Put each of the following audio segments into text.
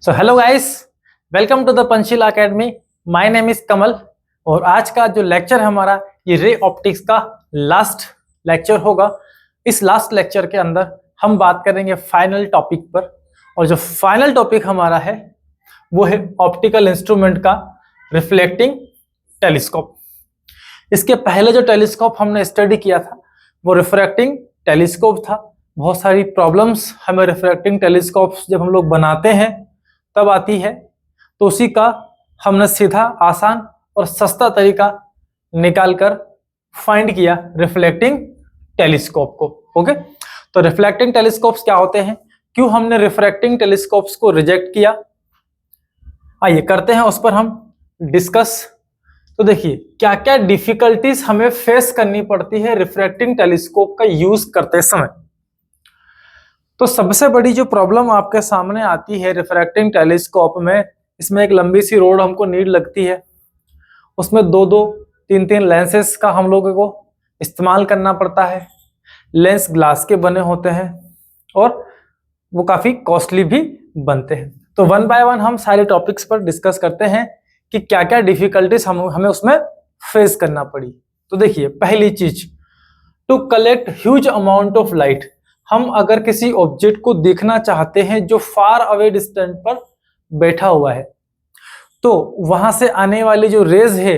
So hello guys, welcome to the Panchsheel academy. My name is Kamal और आज का जो लेक्चर हमारा ये रे ऑप्टिक्स का लास्ट लेक्चर होगा। इस लास्ट लेक्चर के अंदर हम बात करेंगे फाइनल टॉपिक पर, और जो फाइनल टॉपिक हमारा है वो है ऑप्टिकल इंस्ट्रूमेंट का रिफ्लेक्टिंग टेलीस्कोप। इसके पहले जो टेलीस्कोप हमने स्टडी किया था वो रिफ्रैक्टिंग टेलीस्कोप था। बहुत सारी प्रॉब्लम्स हमें रिफ्रैक्टिंग टेलीस्कोप जब हम लोग बनाते हैं तब आती है, तो उसी का हमने सीधा आसान और सस्ता तरीका निकालकर फाइंड किया रिफ्लेक्टिंग टेलीस्कोप को। ओके, तो रिफ्लेक्टिंग टेलीस्कोप्स क्या होते हैं, क्यों हमने रिफ्रैक्टिंग टेलीस्कोप्स को रिजेक्ट किया, आइए करते हैं उस पर हम डिस्कस। तो देखिए क्या क्या डिफिकल्टीज हमें फेस करनी पड़ती है रिफ्रैक्टिंग टेलीस्कोप का यूज करते समय। तो सबसे बड़ी जो प्रॉब्लम आपके सामने आती है रिफ्रैक्टिंग टेलीस्कोप में, इसमें एक लंबी सी रोड हमको नीड लगती है, उसमें दो दो तीन तीन लेंसेस का हम लोगों को इस्तेमाल करना पड़ता है। लेंस ग्लास के बने होते हैं और वो काफी कॉस्टली भी बनते हैं। तो वन बाय वन हम सारे टॉपिक्स पर डिस्कस करते हैं कि क्या क्या डिफिकल्टीज हमें उसमें फेस करना पड़ी। तो देखिए पहली चीज, to collect huge amount of light. हम अगर किसी ऑब्जेक्ट को देखना चाहते हैं जो फार अवे डिस्टेंस पर बैठा हुआ है, तो वहां से आने वाली जो रेज है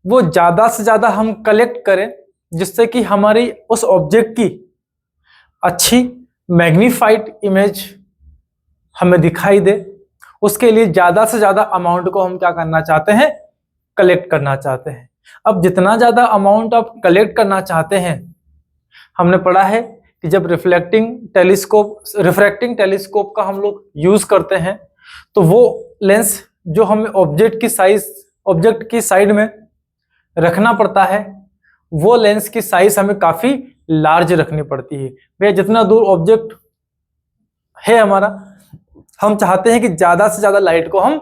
वो ज्यादा से ज्यादा हम कलेक्ट करें, जिससे कि हमारी उस ऑब्जेक्ट की अच्छी मैग्नीफाइड इमेज हमें दिखाई दे। उसके लिए ज्यादा से ज्यादा अमाउंट को हम क्या करना चाहते हैं, कलेक्ट करना चाहते हैं। अब जितना ज्यादा अमाउंट आप कलेक्ट करना चाहते हैं, हमने पढ़ा है कि जब रिफ्रैक्टिंग टेलीस्कोप का हम लोग यूज करते हैं तो वो लेंस जो हमें ऑब्जेक्ट की साइड में रखना पड़ता है, वो लेंस की साइज हमें काफी लार्ज रखनी पड़ती है। भैया जितना दूर ऑब्जेक्ट है हमारा, हम चाहते हैं कि ज्यादा से ज्यादा लाइट को हम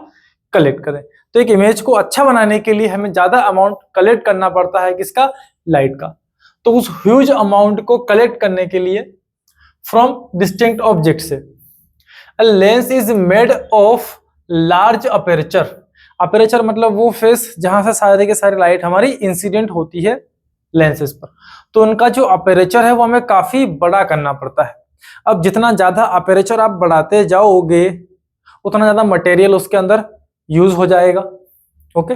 कलेक्ट करें, तो एक इमेज को अच्छा बनाने के लिए हमें ज्यादा अमाउंट कलेक्ट करना पड़ता है, किसका, लाइट का। तो उस ह्यूज अमाउंट को कलेक्ट करने के लिए फ्रॉम डिस्टिंक्ट ऑब्जेक्ट से a lens is made of large aperture. Aperture मतलब वो फेस जहां से सारे के सारे लाइट हमारी इंसिडेंट होती है लेंसेज पर, तो उनका जो अपेरेचर है वो हमें काफी बड़ा करना पड़ता है। अब जितना ज्यादा अपेरेचर आप बढ़ाते जाओगे उतना ज्यादा मटेरियल उसके अंदर यूज हो जाएगा। ओके,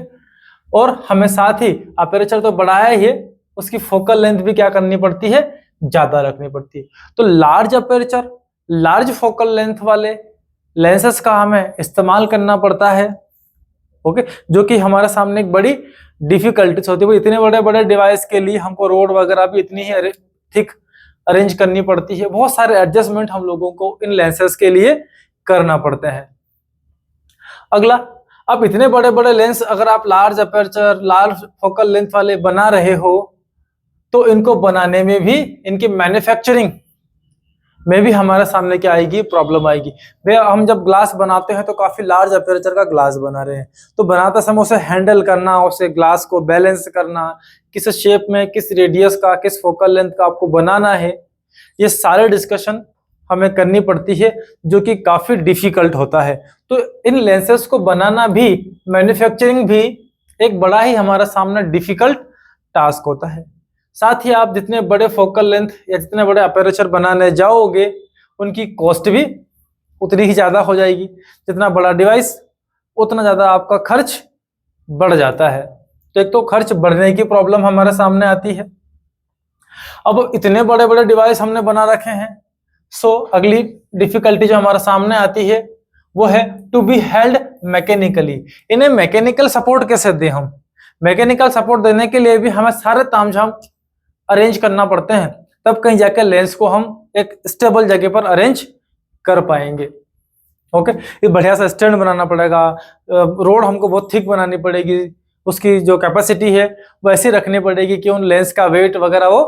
और हमें साथ ही अपेरेचर तो बढ़ाया ही है, उसकी फोकल लेंथ भी क्या करनी पड़ती है, ज्यादा रखनी पड़ती है। तो large aperture large focal length वाले लेंसेस का हमें इस्तेमाल करना पड़ता है। ओके, जो कि हमारे सामने एक बड़ी डिफिकल्टीज होती है। इतने बड़े बड़े डिवाइस के लिए हमको रोड वगैरह भी इतनी ही थिक अरेंज करनी पड़ती है, बहुत सारे एडजस्टमेंट हम लोगों को इन लेंसेस के लिए करना पड़ते हैं। अगला, अब इतने बड़े बड़े लेंस अगर आप large aperture large focal length वाले बना रहे हो, तो इनको बनाने में भी, इनकी मैन्युफैक्चरिंग में भी हमारे सामने क्या आएगी, प्रॉब्लम आएगी। भैया हम जब ग्लास बनाते हैं तो काफी लार्ज अपेरेचर का ग्लास बना रहे हैं, तो बनाते समय उसे हैंडल करना, उसे ग्लास को बैलेंस करना, किस शेप में, किस रेडियस का, किस फोकल लेंथ का आपको बनाना है, ये सारे डिस्कशन हमें करनी पड़ती है, जो कि काफी डिफिकल्ट होता है। तो इन लेंसेस को बनाना भी, मैन्युफैक्चरिंग भी एक बड़ा ही हमारा सामने डिफिकल्ट टास्क होता है। साथ ही आप जितने बड़े फोकल लेंथ या जितने बड़े अपेरेचर बनाने जाओगे, उनकी कॉस्ट भी उतनी ही ज्यादा हो जाएगी। जितना बड़ा डिवाइस उतना ज्यादा आपका खर्च बढ़ जाता है। तो एक तो खर्च बढ़ने की प्रॉब्लम हमारे सामने आती है। अब इतने बड़े बड़े डिवाइस हमने बना रखे हैं, सो अगली डिफिकल्टी जो हमारे सामने आती है वो है टू बी हेल्ड मैकेनिकली। इन्हें मैकेनिकल सपोर्ट कैसे दें हम। मैकेनिकल सपोर्ट देने के लिए भी हमें सारे तामझाम अरेंज करना पड़ते हैं, तब कहीं जाकर लेंस को हम एक स्टेबल जगह पर अरेंज कर पाएंगे। ओके, ये बढ़िया सा स्टैंड बनाना पड़ेगा, रोड हमको बहुत थिक बनानी पड़ेगी, उसकी जो कैपेसिटी है वो ऐसी रखनी पड़ेगी कि उन लेंस का वेट वगैरह वो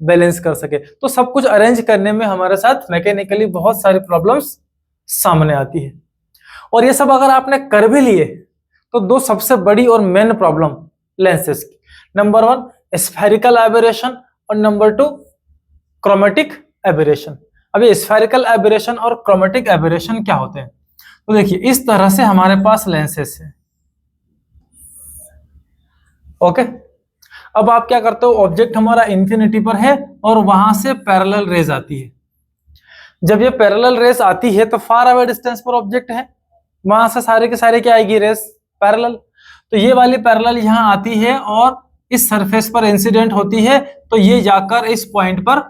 बैलेंस कर सके। तो सब कुछ अरेंज करने में हमारे साथ मैकेनिकली बहुत सारी प्रॉब्लम्स सामने आती है। और ये सब अगर आपने कर भी लिए तो दो सबसे बड़ी और मेन प्रॉब्लम लेंसेस की, नंबर 1 स्फेरिकल एबरेशन और नंबर 2 क्रोमेटिक एबरेशन। अब ये स्फेरिकल एबरेशन और क्रोमेटिक एबरेशन क्या होते हैं, तो देखिए इस तरह से हमारे पास लेंसेस है। ओके, अब आप क्या करते हो, ऑब्जेक्ट हमारा इंफिनिटी पर है और वहां से पैरेलल रेज आती है। जब ये पैरेलल रेस आती है तो फार अवे डिस्टेंस पर ऑब्जेक्ट है, वहां से सारे के सारे क्या आएगी, रेस पैरेलल। तो ये वाली पैरेलल यहाँ आती है और इस सरफेस पर इंसिडेंट होती है, तो ये जाकर इस पॉइंट पर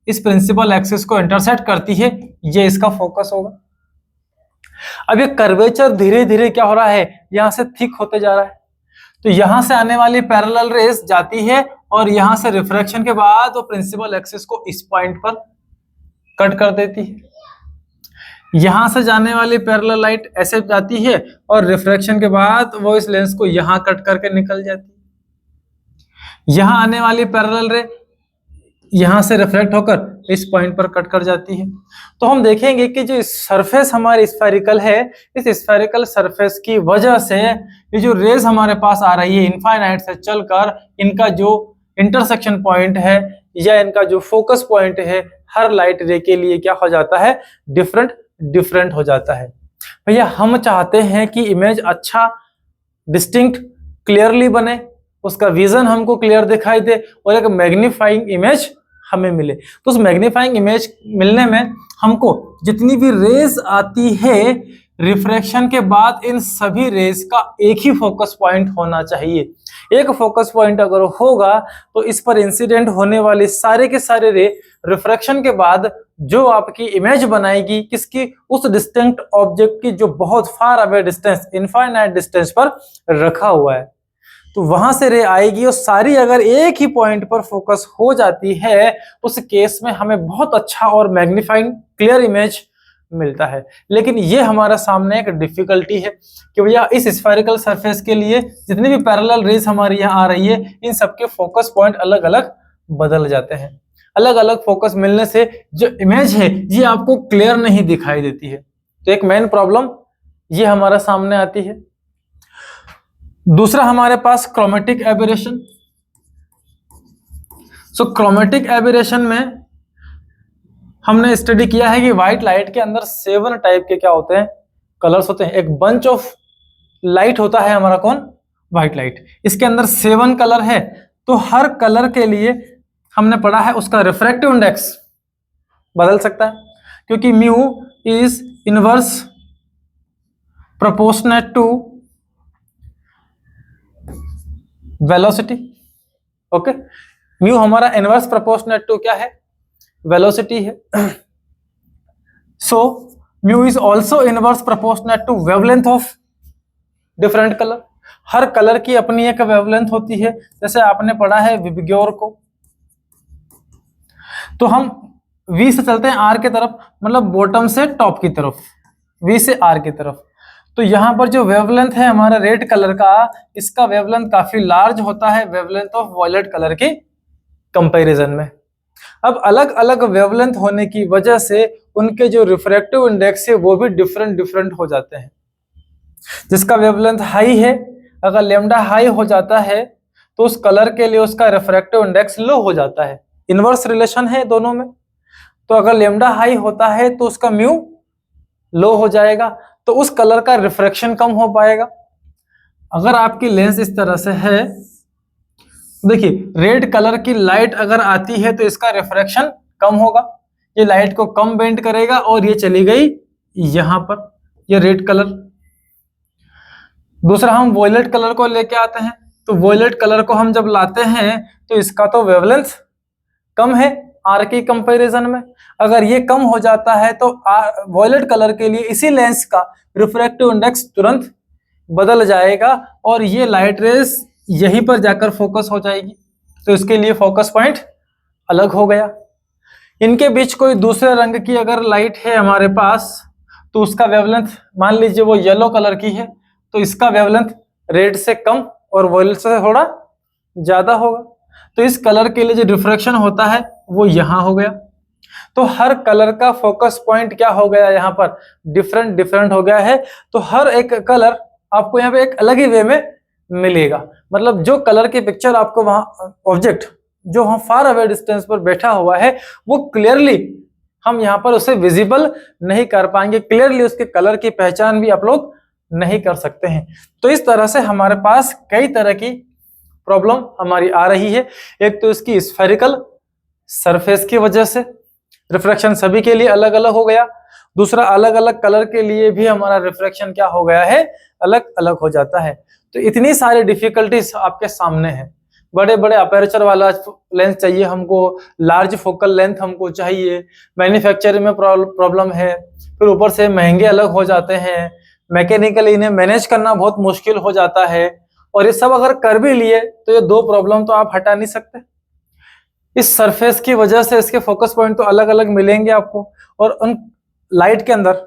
इस प्रिंसिपल एक्सिस को इंटरसेक्ट करती है, ये इसका फोकस होगा। अब ये कर्वेचर धीरे धीरे क्या हो रहा है, यहां से थिक होते जा रहा है, तो यहां से आने वाली पैरेलल रेस जाती है और यहां से रिफ्रैक्शन के बाद वो प्रिंसिपल एक्सिस को इस पॉइंट पर कट कर देती है। यहां से जाने वाली पैरेलल लाइट ऐसे जाती है और रिफ्रैक्शन के बाद वो इस लेंस को यहां कट करके निकल जाती है। यहां आने वाली पैरेलल रे यहां से रिफ्लेक्ट होकर इस पॉइंट पर कट कर जाती है। तो हम देखेंगे कि जो सरफेस हमारी स्फेरिकल है, इस स्फेरिकल सरफेस की वजह से ये जो रेज हमारे पास आ रही है इनफाइनाइट से चलकर, इनका जो इंटरसेक्शन पॉइंट है या इनका जो फोकस पॉइंट है, हर लाइट रे के लिए क्या हो जाता है, डिफरेंट हो जाता है। भैया हम चाहते हैं कि इमेज अच्छा डिस्टिंक्ट क्लियरली बने, उसका विजन हमको क्लियर दिखाई दे और एक मैग्नीफाइंग इमेज हमें मिले। तो उस मैग्नीफाइंग इमेज मिलने में हमको जितनी भी रेज आती है रिफ्रैक्शन के बाद, इन सभी रेज का एक ही फोकस पॉइंट होना चाहिए। एक फोकस पॉइंट अगर होगा तो इस पर इंसिडेंट होने वाले सारे के सारे रे रिफ्रैक्शन के बाद जो आपकी इमेज बनाएगी किसकी, उस डिस्टिंक्ट ऑब्जेक्ट की जो बहुत far away distance, infinite distance पर रखा हुआ है, तो वहां से रे आएगी और सारी अगर एक ही पॉइंट पर फोकस हो जाती है, उस केस में हमें बहुत अच्छा और मैग्नीफाइंग क्लियर इमेज मिलता है। लेकिन ये हमारा सामने एक डिफिकल्टी है कि भैया इस स्फेरिकल सरफेस के लिए जितनी भी पैरेलल रेज हमारी यहाँ आ रही है, इन सबके फोकस पॉइंट अलग अलग बदल जाते हैं। अलग अलग फोकस मिलने से जो इमेज है ये आपको क्लियर नहीं दिखाई देती है। तो एक मेन प्रॉब्लम ये हमारा सामने आती है। दूसरा हमारे पास क्रोमेटिक एबेरेशन। सो क्रोमेटिक एबेरेशन में हमने स्टडी किया है कि व्हाइट लाइट के अंदर 7 टाइप के क्या होते हैं, कलर्स होते हैं। एक बंच ऑफ लाइट होता है हमारा कौन, व्हाइट लाइट, इसके अंदर 7 कलर है। तो हर कलर के लिए हमने पढ़ा है उसका रिफ्रैक्टिव इंडेक्स बदल सकता है, क्योंकि mu is inverse proportionate to velocity. Okay, mu हमारा इनवर्स प्रोपोर्शनेट टू क्या है, वेलोसिटी है। So mu is also inverse proportionate to wavelength of different colour. हर कलर की अपनी एक वेवलेंथ होती है। जैसे आपने पढ़ा है विबग्योर को, तो हम V से चलते हैं R की तरफ, मतलब बॉटम से टॉप की तरफ, V से R की तरफ। तो यहाँ पर जो वेवलेंथ है हमारा रेड कलर का, इसका वेवलेंथ काफी लार्ज होता है वेवलेंथ ऑफ वॉयलेट कलर के कंपैरिजन में। अब अलग अलग वेवलेंथ होने की वजह से उनके जो रिफ्रैक्टिव इंडेक्स है वो भी डिफरेंट हो जाते हैं। जिसका वेवलेंथ हाई है, अगर लेमडा हाई हो जाता है तो उस कलर के लिए उसका रिफ्रैक्टिव इंडेक्स लो हो जाता है। इनवर्स रिलेशन है दोनों में। तो अगर लेमडा हाई होता है तो उसका म्यू लो हो जाएगा, तो उस कलर का रिफ्रैक्शन कम हो पाएगा। अगर आपकी लेंस इस तरह से है, देखिए रेड कलर की लाइट अगर आती है तो इसका रिफ्रैक्शन कम होगा, ये लाइट को कम बेंड करेगा और ये चली गई यहां पर, ये रेड कलर। दूसरा हम वॉयलेट कलर को लेके आते हैं, तो वॉयलेट कलर को हम जब लाते हैं तो इसका तो वेवलेंथ कम है आर के कंपैरिजन में। अगर ये कम हो जाता है तो वॉयलेट कलर के लिए इसी लेंस का रिफ्रैक्टिव इंडेक्स तुरंत बदल जाएगा और ये लाइट रेस यहीं पर जाकर फोकस हो जाएगी, तो इसके लिए फोकस पॉइंट अलग हो गया। इनके बीच कोई दूसरे रंग की अगर लाइट है हमारे पास, तो उसका वेवलेंथ मान लीजिए वो येलो कलर की है, तो इसका वेवलेंथ रेड से कम और वॉयलेट से थोड़ा ज्यादा होगा। तो इस कलर के लिए जो रिफ्रैक्शन होता है वो यहां हो गया। तो हर कलर का फोकस पॉइंट क्या हो गया, यहाँ पर डिफरेंट हो गया है। तो हर एक कलर आपको यहाँ पे एक अलग ही वे में मिलेगा। मतलब जो कलर की पिक्चर आपको वहां ऑब्जेक्ट जो वहां फार अवे डिस्टेंस पर बैठा हुआ है वो क्लियरली हम यहाँ पर उसे विजिबल नहीं कर पाएंगे, क्लियरली उसके कलर की पहचान भी आप लोग नहीं कर सकते हैं। तो इस तरह से हमारे पास कई तरह की प्रॉब्लम हमारी आ रही है। एक तो इसकी स्फेरिकल सरफेस की वजह से रिफ्रैक्शन सभी के लिए अलग अलग हो गया, दूसरा अलग अलग कलर के लिए भी हमारा रिफ्रैक्शन क्या हो गया है, अलग अलग हो जाता है। तो इतनी सारी डिफिकल्टीज आपके सामने है। बड़े बड़े अपर्चर वाला लेंस चाहिए हमको, लार्ज फोकल लेंथ हमको चाहिए, मैन्युफैक्चरिंग में प्रॉब्लम है, फिर ऊपर से महंगे अलग हो जाते हैं, मैकेनिकली इन्हें मैनेज करना बहुत मुश्किल हो जाता है। और ये सब अगर कर भी लिए तो ये दो प्रॉब्लम तो आप हटा नहीं सकते। इस सरफेस की वजह से इसके फोकस पॉइंट तो अलग अलग मिलेंगे आपको, और उन लाइट के अंदर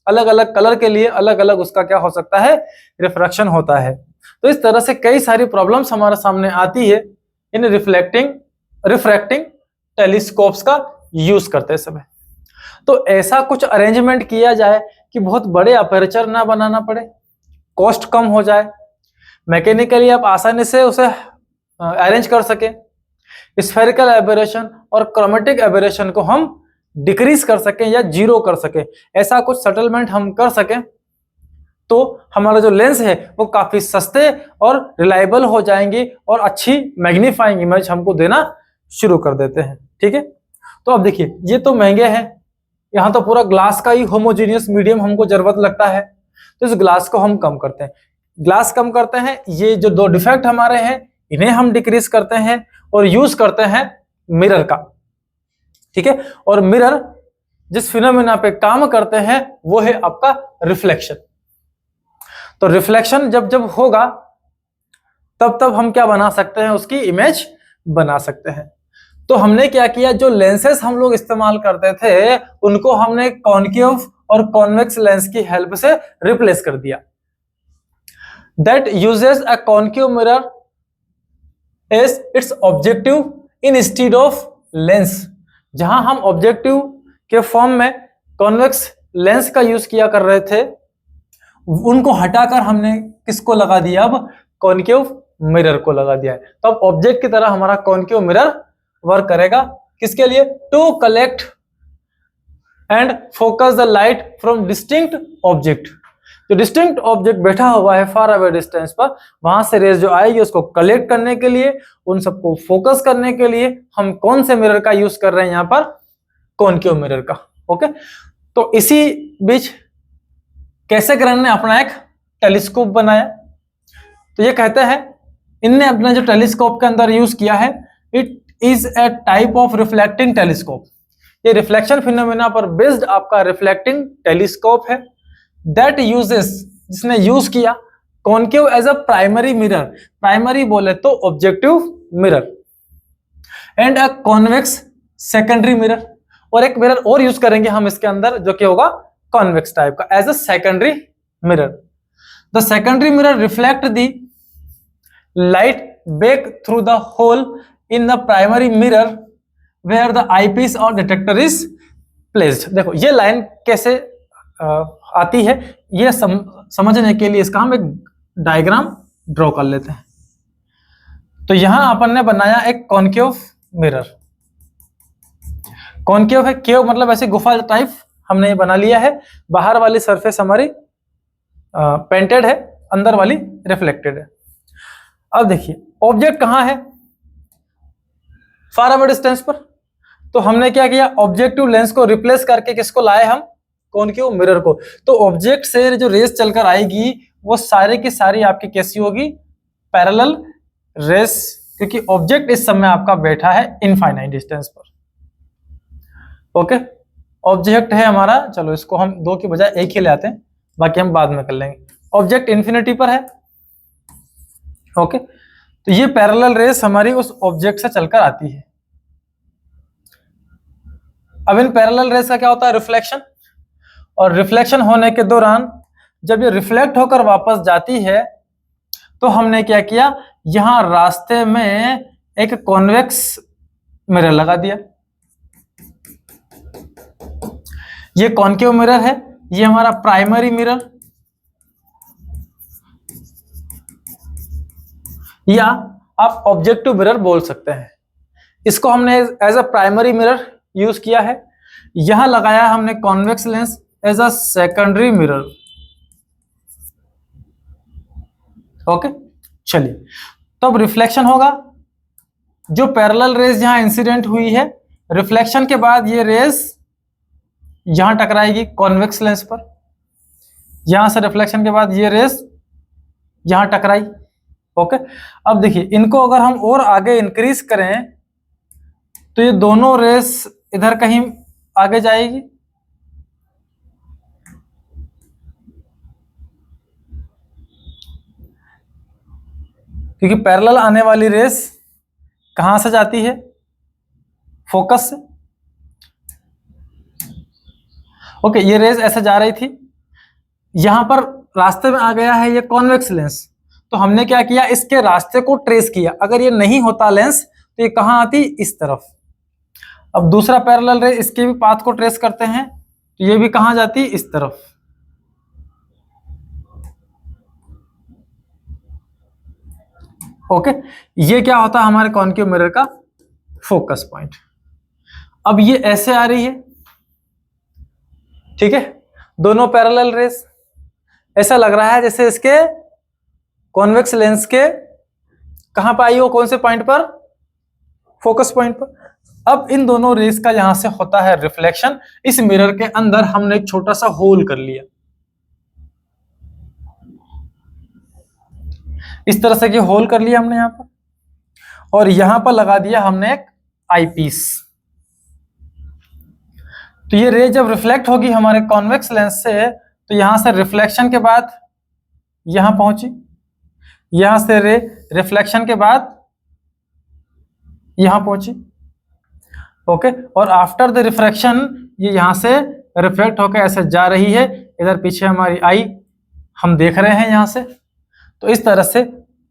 अलग अलग कलर के लिए अलग अलग उसका क्या हो सकता है, रिफ्रैक्शन होता है। तो इस तरह से कई सारी प्रॉब्लम्स हमारे सामने आती है इन रिफ्रैक्टिंग टेलीस्कोप्स का यूज करते समय। तो ऐसा कुछ अरेंजमेंट किया जाए कि बहुत बड़े अपर्चर ना बनाना पड़े, कॉस्ट कम हो जाए, मैकेनिकली आप आसानी से उसे अरेंज कर सके, स्फेरिकल एबरेशन और क्रोमेटिक एबरेशन को हम डिक्रीज कर सकें या जीरो कर सकें। ऐसा कुछ सेटलमेंट हम कर सकें तो हमारा जो लेंस है वो काफी सस्ते और रिलायबल हो जाएंगे और अच्छी मैग्नीफाइंग इमेज हमको देना शुरू कर देते हैं। ठीक है, तो अब देखिए ये तो महंगे हैं, यहाँ तो पूरा ग्लास का ही होमोजीनियस मीडियम हमको जरूरत लगता है। तो इस ग्लास को हम कम करते हैं, ग्लास कम करते हैं, ये जो दो डिफेक्ट हमारे हैं इन्हें हम डिक्रीज करते हैं और यूज करते हैं मिरर का। ठीक है, और मिरर जिस फिनोमेना पे काम करते हैं वो है आपका रिफ्लेक्शन। तो रिफ्लेक्शन जब जब होगा तब तब हम क्या बना सकते हैं, उसकी इमेज बना सकते हैं। तो हमने क्या किया, जो लेंसेस हम लोग इस्तेमाल करते थे उनको हमने कॉनकेव और कॉन्वेक्स लेंस की हेल्प से रिप्लेस कर दिया। That uses a concave mirror as its objective instead of lens. जहां हम ऑब्जेक्टिव के फॉर्म में कॉन्वेक्स लेंस का यूज किया कर रहे थे, उनको हटाकर हमने किसको लगा दिया, अब कॉनकेव मिरर को लगा दिया है। तो अब ऑब्जेक्ट की तरह हमारा कॉनकेव मिरर वर्क करेगा, किसके लिए, to collect and focus the light from distinct object. जो डिस्टिंक्ट ऑब्जेक्ट बैठा हुआ है फार अवे डिस्टेंस पर, वहां से रेज जो आएगी उसको कलेक्ट करने के लिए, उन सबको फोकस करने के लिए हम कौन से मिरर का यूज कर रहे हैं, यहां पर कॉनकेव मिरर का। ओके, तो इसी बीच कैसेग्रेन ने अपना एक टेलीस्कोप बनाया। तो ये कहते हैं इनने अपने जो टेलीस्कोप के अंदर यूज किया है, it is a type of reflecting telescope. ये रिफ्लेक्शन फिनोमेना पर बेस्ड आपका रिफ्लेक्टिंग टेलीस्कोप है। दैट यूजेस, जिसने यूज किया concave as a primary mirror, primary बोले तो objective mirror, and a convex secondary mirror, और एक मिरर और यूज करेंगे हम इसके अंदर जो कि होगा कॉन्वेक्स टाइप का as a secondary mirror. The secondary mirror reflect the light back through the hole in the primary mirror where the eyepiece और डिटेक्टर इज प्लेस्ड। देखो ये लाइन कैसे आती है, ये समझने के लिए इसका हम एक डायग्राम ड्रॉ कर लेते हैं। तो यहां अपन ने बनाया एक कॉनकेव मिरर। कॉनकेव है, केव मतलब ऐसी गुफा टाइप हमने ये बना लिया है। बाहर वाली सरफेस हमारी पेंटेड है, अंदर वाली रिफ्लेक्टेड है। अब देखिए ऑब्जेक्ट कहां है, फार अवे डिस्टेंस पर। तो हमने क्या किया, ऑब्जेक्टिव लेंस को रिप्लेस करके किसको लाए हम, कॉनकेव मिरर को। तो ऑब्जेक्ट से जो रेस चलकर आएगी वो सारे की सारी आपकी कैसी होगी, पैरेलल रेस, क्योंकि ऑब्जेक्ट इस समय आपका बैठा है इनफाइनाइट डिस्टेंस पर। ओके, ऑब्जेक्ट है हमारा, चलो इसको हम दो की बजाय एक ही ले आते हैं, बाकी हम बाद में कर लेंगे। ऑब्जेक्ट इन्फिनिटी पर है। ओके, तो ये पैरेलल रेस हमारी उस ऑब्जेक्ट से चलकर आती है। अब इन पैरेलल रेस का क्या होता है, रिफ्लेक्शन। और रिफ्लेक्शन होने के दौरान जब ये रिफ्लेक्ट होकर वापस जाती है तो हमने क्या किया, यहां रास्ते में एक कॉन्वेक्स मिरर लगा दिया। ये कॉनकेव मिरर है, ये हमारा प्राइमरी मिरर, या आप ऑब्जेक्टिव मिरर बोल सकते हैं। इसको हमने as a primary mirror use किया है। यहां लगाया हमने convex lens as a secondary mirror. Okay, चलिए, तब रिफ्लेक्शन होगा, जो पैरेलल रेज यहां इंसिडेंट हुई है, रिफ्लेक्शन के बाद ये रेज यहां टकराएगी कॉन्वेक्स लेंस पर, यहां से रिफ्लेक्शन के बाद ये रेज यहां टकराई। ओके, अब देखिए इनको अगर हम और आगे इंक्रीज करें तो ये दोनों रेस इधर कहीं आगे जाएगी, क्योंकि पैरेलल आने वाली रेस कहां से जाती है, फोकस से। ओके, ये रेस ऐसे जा रही थी, यहां पर रास्ते में आ गया है ये कॉन्वेक्स लेंस, तो हमने क्या किया, इसके रास्ते को ट्रेस किया। अगर ये नहीं होता लेंस तो ये कहां आती, इस तरफ। अब दूसरा पैरेलल रे, इसके भी पाथ को ट्रेस करते हैं, तो ये भी कहां जाती, इस तरफ। ओके, ये क्या होता है हमारे कॉन्केव मिरर का फोकस पॉइंट। अब ये ऐसे आ रही है, ठीक है, दोनों पैरेलल रेस, ऐसा लग रहा है जैसे इसके कॉन्वेक्स लेंस के कहां पर आई हो, कौन से पॉइंट पर, फोकस पॉइंट पर। अब इन दोनों रेस का यहां से होता है रिफ्लेक्शन, इस मिरर के अंदर हमने एक छोटा सा होल कर लिया, इस तरह से कि होल कर लिया हमने यहां पर, और यहां पर लगा दिया हमने एक आईपीस। तो ये रे जब रिफ्लेक्ट होगी हमारे कॉन्वेक्स लेंस से, तो यहां से रिफ्लेक्शन के बाद यहां पहुंची, यहां से रे रिफ्लेक्शन के बाद यहां पहुंची। ओके, और आफ्टर द रिफ्रैक्शन ये यहां से रिफ्लेक्ट होकर ऐसे जा रही है, इधर पीछे हमारी आई हम देख रहे हैं यहां से। तो इस तरह से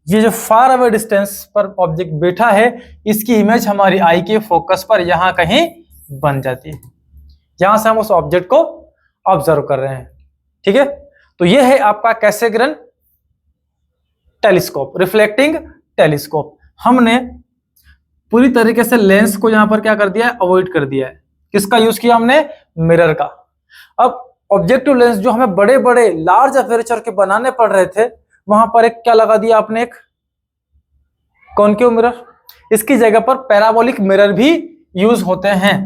ये जो फार अवे डिस्टेंस पर ऑब्जेक्ट बैठा है, इसकी इमेज हमारी आई के फोकस पर यहां कहीं बन जाती है, यहां से हम उस ऑब्जेक्ट को ऑब्जर्व कर रहे हैं। ठीक है, तो ये है आपका कैसेग्रेन टेलीस्कोप, रिफ्लेक्टिंग टेलीस्कोप। हमने पूरी तरीके से लेंस को यहां पर क्या कर दिया है, अवॉइड कर दिया है। किसका यूज किया हमने, मिरर का। अब ऑब्जेक्टिव लेंस जो हमें बड़े बड़े लार्ज अपर्चर के बनाने पड़ रहे थे, वहां पर एक क्या लगा दिया आपने, एक कॉन्केव मिरर। इसकी जगह पर पैराबोलिक मिरर भी यूज होते हैं,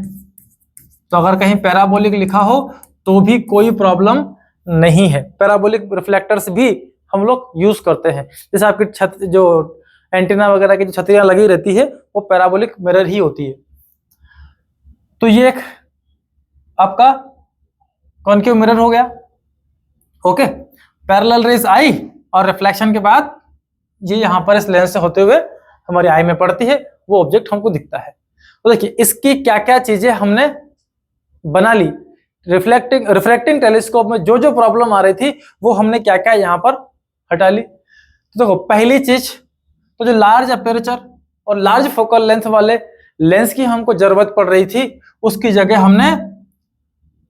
तो अगर कहीं पैराबोलिक लिखा हो तो भी कोई प्रॉब्लम नहीं है, पैराबोलिक रिफ्लेक्टर्स भी हम लोग यूज करते हैं। जैसे आपकी छत, जो एंटीना वगैरह की जो छतरियां लगी रहती है, वो पैराबोलिक मिरर ही होती है। तो ये एक आपका कॉन्केव मिरर हो गया। ओके, पैरेलल रेज आई और रिफ्लेक्शन के बाद ये यहां पर इस लेंस से होते हुए हमारी आई में पड़ती है, वो ऑब्जेक्ट हमको दिखता है। तो देखिए इसकी क्या क्या चीजें हमने बना ली, रिफ्रैक्टिंग टेलीस्कोप में जो जो प्रॉब्लम आ रही थी वो हमने क्या क्या यहां पर हटा ली। तो देखो पहली चीज, तो जो लार्ज अपर्चर और लार्ज फोकल लेंथ वाले लेंस की हमको जरूरत पड़ रही थी, उसकी जगह हमने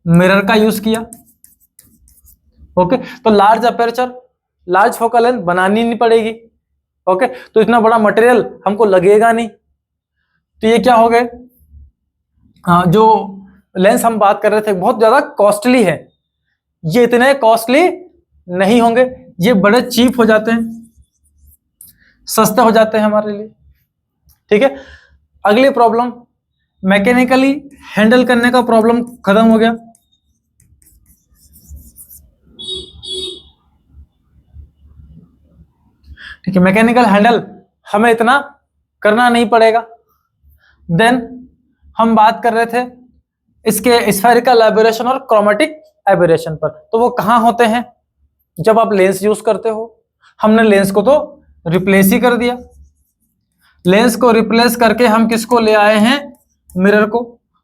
मिरर का यूज किया। ओके, तो large aperture large focal length बनानी नहीं पड़ेगी। ओके, तो इतना बड़ा मटेरियल हमको लगेगा नहीं। तो ये क्या हो गए, जो लेंस हम बात कर रहे थे बहुत ज्यादा कॉस्टली है, ये इतने कॉस्टली नहीं होंगे, ये बड़े चीप हो जाते हैं, सस्ते हो जाते हैं हमारे लिए। ठीक है, अगली प्रॉब्लम, मैकेनिकली हैंडल करने का प्रॉब्लम खत्म हो गया। ठीक है, मैकेनिकल हैंडल हमें इतना करना नहीं पड़ेगा। देन हम बात कर रहे थे इसके स्फेरिकल एबरेशन और क्रोमेटिक एबरेशन पर, तो वो कहां होते हैं, जब आप लेंस यूज करते हो। हमने लेंस को तो रिप्लेस ही कर दिया, लेंस को रिप्लेस करके हम किसको ले आए हैं, मिरर को।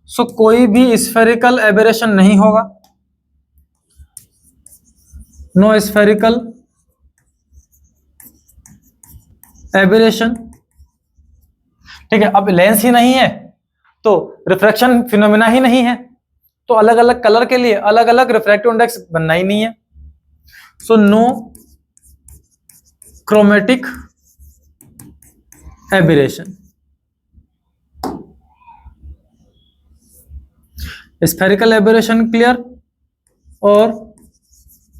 सो कोई भी स्फेरिकल एबरेशन नहीं होगा, नो स्फेरिकल एबरेशन। ठीक है, अब लेंस ही नहीं है तो रिफ्रैक्शन फिनोमेना ही नहीं है, तो अलग अलग कलर के लिए अलग अलग रिफ्रैक्टिव इंडेक्स बनना ही नहीं है। So no chromatic aberration. Spherical aberration clear और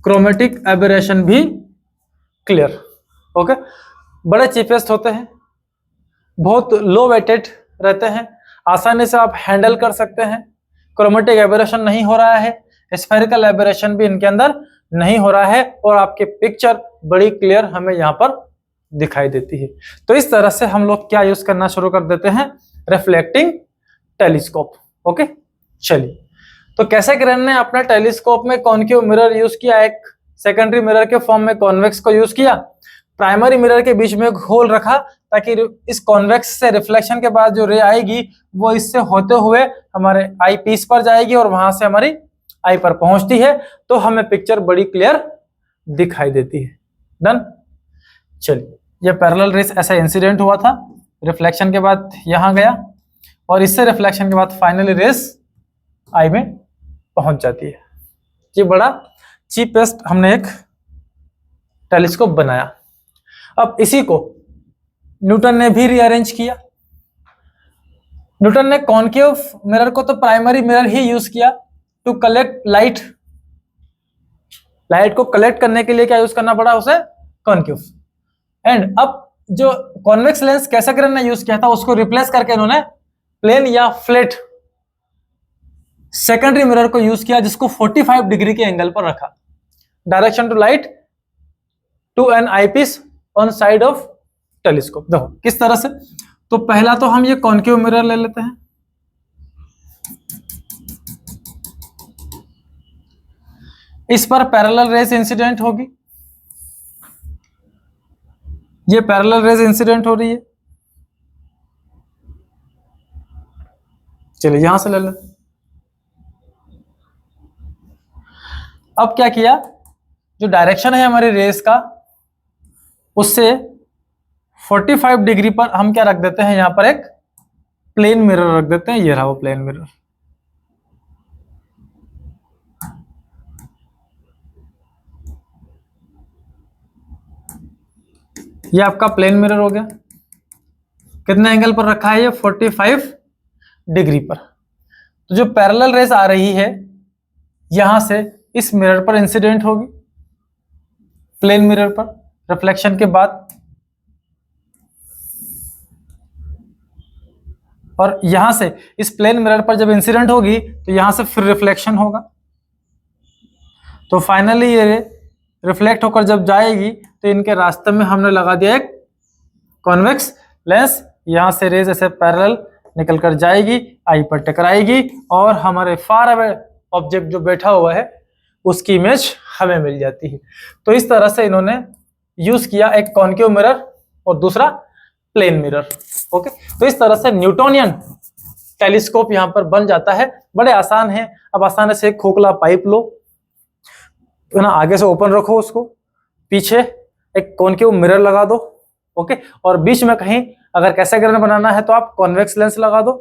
क्रोमेटिक एबरेशन भी क्लियर। ओके, बड़े चीपेस्ट होते हैं, बहुत लो वेटेड रहते हैं, आसानी से आप हैंडल कर सकते हैं। क्रोमेटिक एबरेशन नहीं हो रहा है, स्फेरिकल एबरेशन भी इनके अंदर नहीं हो रहा है और आपकी पिक्चर बड़ी क्लियर हमें यहाँ पर दिखाई देती है। तो इस तरह से हम लोग क्या यूज करना शुरू कर देते हैं, रिफ्लेक्टिंग टेलीस्कोप। ओके, चलिए, तो कैसे किरण ने अपने टेलीस्कोप में कॉन्केव मिरर यूज किया, एक सेकेंडरी मिरर के फॉर्म में कॉन्वेक्स को यूज किया, प्राइमरी मिरर के बीच में एक होल रखा ताकि इस कॉन्वेक्स से रिफ्लेक्शन के बाद जो रे आएगी वो इससे होते हुए हमारे आई पीस पर जाएगी और वहां से हमारी आई पर पहुंचती है, तो हमें पिक्चर बड़ी क्लियर दिखाई देती है। डन। चलिए, ये पैरेलल रेस ऐसा इंसिडेंट हुआ था, रिफ्लेक्शन के बाद यहां गया और इससे रिफ्लेक्शन के बाद फाइनली रेस आई में पहुंच जाती है। ये बड़ा चीपेस्ट हमने एक टेलीस्कोप बनाया। अब इसी को न्यूटन ने भी रीअरेंज किया। न्यूटन ने कॉन्केव मिरर को तो प्राइमरी मिरर ही यूज किया टू कलेक्ट लाइट। लाइट को कलेक्ट करने के लिए क्या यूज करना पड़ा उसे, कॉन्केव। एंड अब जो कॉन्वेक्स लेंस कैसे किरण ने यूज किया था उसको रिप्लेस करके इन्होंने प्लेन या फ्लैट सेकेंडरी मिरर को यूज किया, जिसको 45 डिग्री के एंगल पर रखा। Direction to light to an eyepiece on side of telescope. देखो किस तरह से, तो पहला तो हम ये कॉन्केव मिरर ले लेते हैं, इस पर पैरेलल रेस इंसिडेंट होगी, ये पैरेलल रेस इंसिडेंट हो रही है। चलिए यहां से ले लेते। अब क्या किया, जो डायरेक्शन है हमारी रेस का उससे 45 डिग्री पर हम क्या रख देते हैं, यहां पर एक प्लेन मिरर रख देते हैं। ये रहा वो प्लेन मिरर। ये आपका प्लेन मिरर हो गया। कितने एंगल पर रखा है, ये 45 डिग्री पर। तो जो पैरेलल रेस आ रही है यहां से इस मिरर पर इंसिडेंट होगी, प्लेन मिरर पर रिफ्लेक्शन के बाद, और यहां से इस प्लेन मिरर पर जब इंसिडेंट होगी तो यहां से फिर रिफ्लेक्शन होगा। तो फाइनली ये रिफ्लेक्ट होकर जब जाएगी तो इनके रास्ते में हमने लगा दिया एक कॉन्वेक्स लेंस। यहां से रेज ऐसे पैरेलल निकल कर जाएगी, आई पर टकराएगी और हमारे फार अवे ऑब्जेक्ट जो बैठा हुआ है उसकी इमेज हमें मिल जाती है। तो इस तरह से इन्होंने यूज किया, एक कॉन्केव मिरर और दूसरा प्लेन मिरर। ओके, तो इस तरह से न्यूटोनियन टेलीस्कोप यहां पर बन जाता है। बड़े आसान है। अब आसानी से एक खोखला पाइप लो, तो ना आगे से ओपन रखो उसको, पीछे एक कॉन्केव मिरर लगा दो। ओके, और बीच में कहीं अगर कैसे किरण बनाना है तो आप कॉन्वेक्स लेंस लगा दो,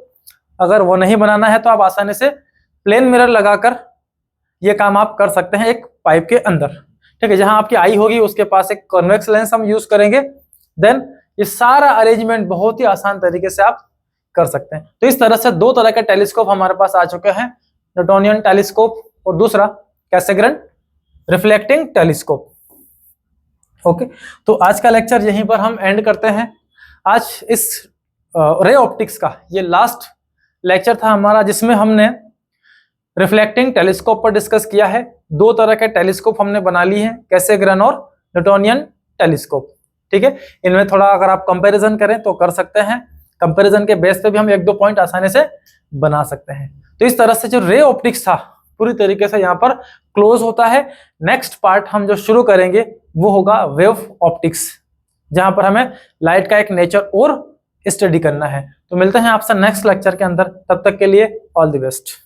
अगर वो नहीं बनाना है तो आप आसानी से प्लेन मिरर लगाकर ये काम आप कर सकते हैं एक पाइप के अंदर। ठीक है, जहां आपकी आई होगी उसके पास एक कॉन्वेक्स लेंस हम यूज करेंगे। देन ये सारा अरेंजमेंट बहुत ही आसान तरीके से आप कर सकते हैं। तो इस तरह से दो तरह के टेलीस्कोप हमारे पास आ चुके हैं, न्यूटोनियन टेलीस्कोप और दूसरा कैसेग्रेन रिफ्लेक्टिंग टेलीस्कोप। ओके, तो आज का लेक्चर यहीं पर हम एंड करते हैं। आज इस रे ऑप्टिक्स का ये लास्ट लेक्चर था हमारा, जिसमें हमने रिफ्लेक्टिंग टेलीस्कोप पर डिस्कस किया है। दो तरह के टेलीस्कोप हमने बना ली हैं, कैसेग्रेन और न्यूटोनियन टेलीस्कोप। ठीक है, इनमें थोड़ा अगर आप कंपैरिजन करें तो कर सकते हैं, कंपैरिजन के बेस पे भी हम एक दो पॉइंट आसानी से बना सकते हैं। तो इस तरह से जो रे ऑप्टिक्स था पूरी तरीके से यहाँ पर क्लोज होता है। नेक्स्ट पार्ट हम जो शुरू करेंगे वो होगा वेव ऑप्टिक्स, जहां पर हमें लाइट का एक नेचर और स्टडी करना है। तो मिलते हैं आपसे नेक्स्ट लेक्चर के अंदर, तब तक के लिए ऑल द बेस्ट।